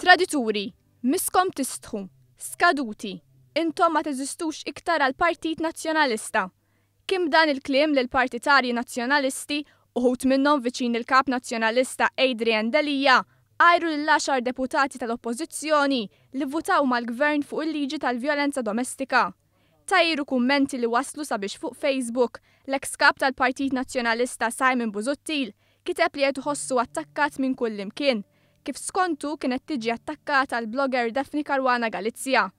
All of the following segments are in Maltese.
Tradituri, miskom tistħu, skaduti, intom ma teżistux iktar għal Partit Nazzjonalista. Kim dan il-kliem lil partitarji nazzjonalisti uħut minnhom viċin il-kap nazzjonalista Adrian Delija għajru l-10 deputati tal-oppożizzjoni li votaw mal-gvern fuq il-liġi tal-vjolenza domestika. Tajru kummenti li waslu sabiex fuq Facebook l-eks kap tal-Partit Nazzjonalista Simon Busuttil kiteb li qed iħossu attakkat minn kull imkien, kif skontu kienet tiġi attakkata l-blogger Daphne Caruana Galizia.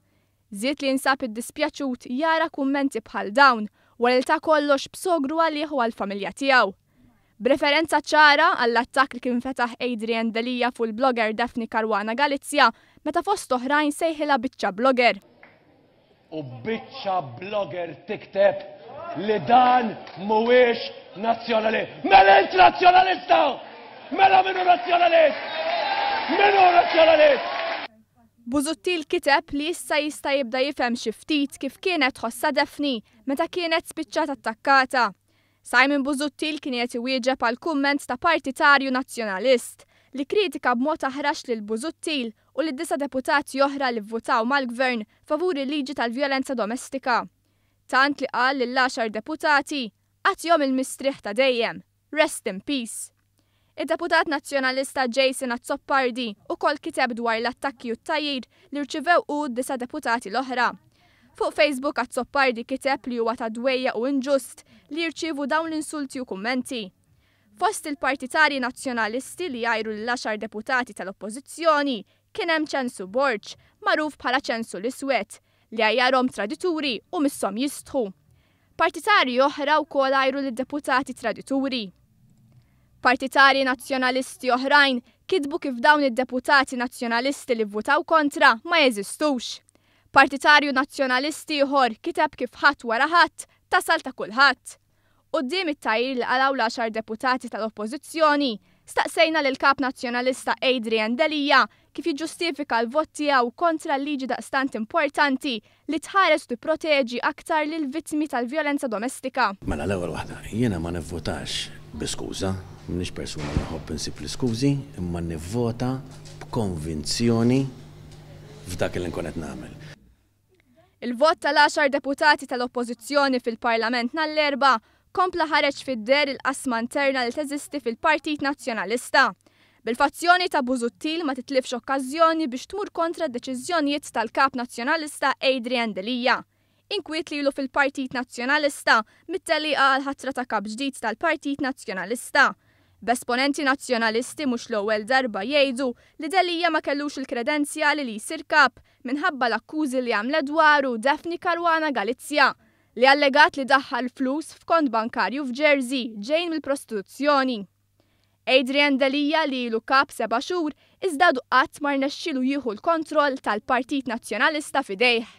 Żied li jinsab id-dispjaċut jara kummenti bħal dawn wara li ta' kollox b'sogru għalih u għall-familja tiegħu. B'referenza ċara għall-attakk li kien fetaħ Adrian Delija fuq il-blogger Daphne Caruana Galizia meta fost oħrajn sejħilha biċċa blogger. U biċċa blogger tikteb li dan mhuwiex nazzjonalist. Mela int nazzjonalista! Mela minnu nazzjonalist! Minnu nazzjonalist! Busuttil kiteb li issa jista' jibda jifhem xi ftit kif kienet ħossa Daphne meta kienet spiċċat attakkata. Simon Busuttil kien qed iwieġeb għal kumment ta' partitarju nazzjonalist li kritika b'mod aħrax lil Busuttil u lid 9 deputati oħra li vvotaw mal-gvern favur il-liġi tal-vjolenza domestika. Tant li qal lil-10 deputati għatihom il-mistrieħ ta' dejjem, rest in peace. Id-deputat nazzjonalista Jason Azzoppardi ukoll kiteb dwar l-attakki u t-tajjir li rċivew u 9 deputati l-oħra. Fuq Facebook Azzoppardi kiteb li huwa ta' dwejja u inġust li jirċievu dawn l-insulti u kummenti. Fost il-partitarji nazzjonalisti li jgħajru l-10 deputati tal-oppożizzjoni kien hemm ċensu Borġ, magħruf bħala ċensu l-iswed, li għajjarhom tradituri u misshom jistħu. Partitarji oħra wkoll għajru lid-deputati tradituri. Partitarji nazzjonalisti oħrajn kitbu kif dawn id-deputati nazzjonalisti li vvotaw kontra ma jeżistux. Partitarju nazzjonalisti ieħor kiteb kif ħadd wara ħadd tasal ta' kulħadd. Quddiem it-tajjir li qalaw l-10 deputati tal-oppożizzjoni, staqsejna lil kap nazzjonalista Adrian Delija kif jiġġustifika l-vot tiegħu kontra l-liġi daqstant importanti li tħares tipproteġi aktar lil vittmi tal-vjolenza domestika. Mela l-ewwel waħda, jiena ma nivvotax b'iskuża, m'iniex persuna li nħobb insib l-iskużi, imma nivvota b'konvinzjoni f'dak li nkun qed nagħmel. Il-vot tal-10 deputati tal-oppożizzjoni fil-Parlament nhar-l-erba' kompla ħareġ fid-der il-qasma interna li teżisti fil-Partit Nazzjonalista. Bil-fazzjoni ta' Busuttil ma titlifx okkażjoni biex tmur kontra d-deċiżjonijiet tal-kap nazzjonalista Adrian Delija. Inkwiet lilu fil-Partit Nazzjonalista mit-telliqa għal-ħatra ta' kap ġdid tal-Partit Nazzjonalista. B'esponenti nazzjonalisti mhux l-ewwel darba jgħidu li Delija ma kellux il-kredenzjali li jsir kap minħabba l-akkużi li għamlet dwaru Daphne Caruana Galizia li allegat li daħħal flus f'kont bankarju f'Jersey ġejn mill-prostituzzjoni. Adrian Delija li ilu kap 7 xhur iżda qatt ma rnexxielu jieħu l-kontroll tal-Partit Nazzjonalista f'idejh.